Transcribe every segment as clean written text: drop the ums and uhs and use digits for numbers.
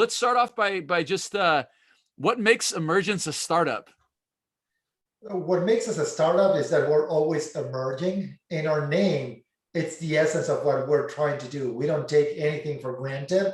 Let's start off by just what makes Emergence a startup? What makes us a startup is that we're always emerging. In our name, it's the essence of what we're trying to do. We don't take anything for granted.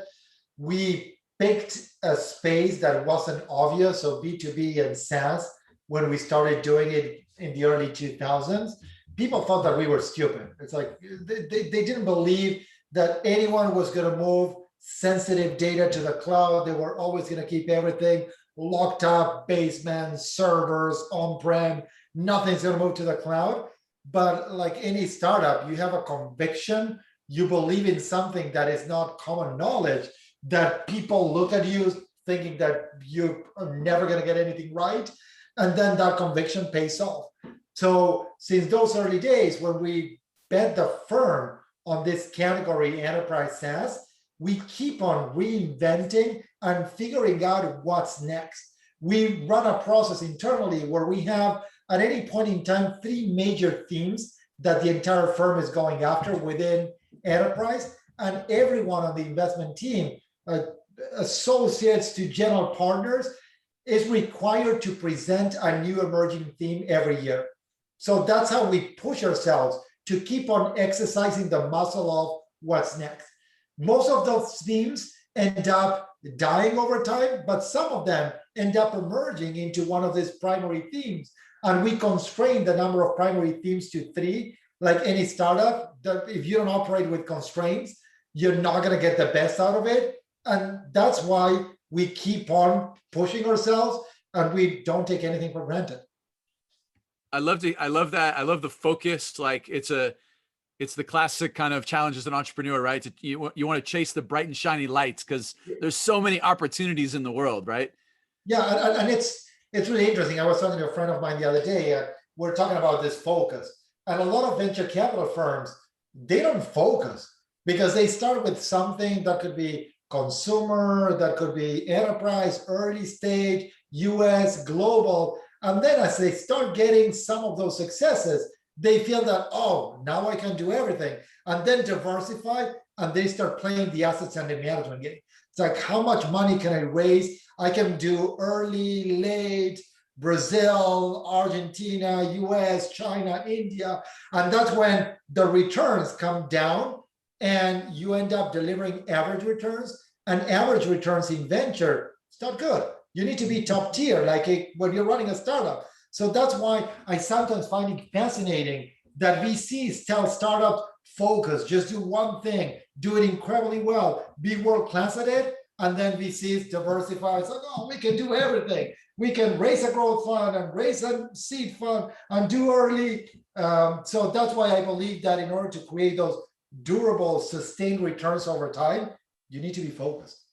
We picked a space that wasn't obvious, so B2B and SaaS, when we started doing it in the early 2000s, people thought that we were stupid. It's like they didn't believe that anyone was going to move sensitive data to the cloud. They were always going to keep everything locked up, basement, servers, on-prem. Nothing's going to move to the cloud. But like any startup, you have a conviction. You believe in something that is not common knowledge, that people look at you thinking that you are never going to get anything right. And then that conviction pays off. So since those early days, when we bet the firm on this category, enterprise SaaS, we keep on reinventing and figuring out what's next. We run a process internally where we have, at any point in time, 3 major themes that the entire firm is going after within enterprise. And everyone on the investment team, associates to general partners, is required to present a new emerging theme every year. So that's how we push ourselves to keep on exercising the muscle of what's next. Most of those themes end up dying over time, but some of them end up emerging into one of these primary themes. And we constrain the number of primary themes to 3. Like any startup, that if you don't operate with constraints, you're not going to get the best out of it. And that's why we keep on pushing ourselves and we don't take anything for granted. I love that. I love the focus. Like it's the classic kind of challenge as an entrepreneur, right? You want to chase the bright and shiny lights because there's so many opportunities in the world, right? Yeah, and it's really interesting. I was talking to a friend of mine the other day. We're talking about this focus. And a lot of venture capital firms, they don't focus because they start with something that could be consumer, that could be enterprise, early stage, US, global. And then as they start getting some of those successes, they feel that, oh, now I can do everything. And then diversify, and they start playing the assets under management game. It's like, how much money can I raise? I can do early, late, Brazil, Argentina, US, China, India. And that's when the returns come down and you end up delivering average returns. And average returns in venture, it's not good. You need to be top tier, like when you're running a startup. So that's why I sometimes find it fascinating that VCs tell startups, focus, just do one thing, do it incredibly well, be world-class at it, and then VCs diversify. It's like, oh, we can do everything. We can raise a growth fund and raise a seed fund and do early. So that's why I believe that in order to create those durable, sustained returns over time, you need to be focused.